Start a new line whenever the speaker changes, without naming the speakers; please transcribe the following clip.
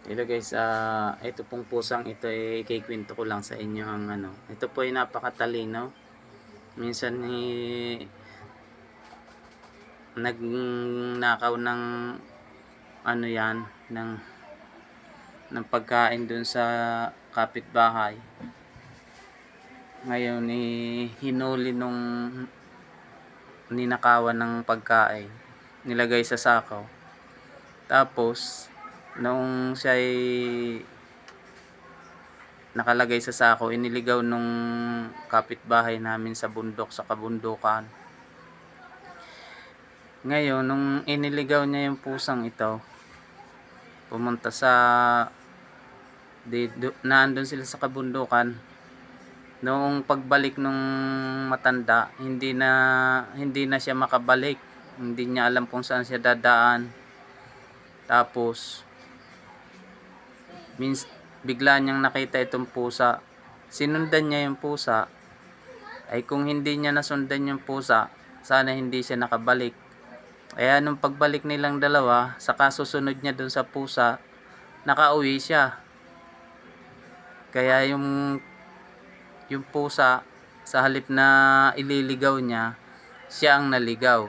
Hello guys, ito pong pusang ito ay ikikwento ko lang sa inyo ang ano. Ito po ay napakatalino. Minsan nagnakaw ng ano yan, ng pagkain dun sa kapitbahay. Ngayon hinuli nung ninakawan ng pagkain. Nilagay sa sako. Tapos nung siya ay nakalagay sa sako, iniligaw nung kapitbahay namin sa bundok, sa kabundukan. Ngayon, nung iniligaw niya yung pusang ito, pumunta sa naandun sila sa kabundukan. Noong pagbalik nung matanda, hindi na siya makabalik. Hindi niya alam kung saan siya dadaan. Tapos bigla niyang nakita itong pusa. Sinundan niya yung pusa. Ay kung hindi niya nasundan yung pusa, sana hindi siya nakabalik. Kaya nung pagbalik nilang dalawa, sa kasusunod niya dun sa pusa, nakauwi siya. Kaya yung pusa, sa halip na ililigaw niya, siya ang naligaw.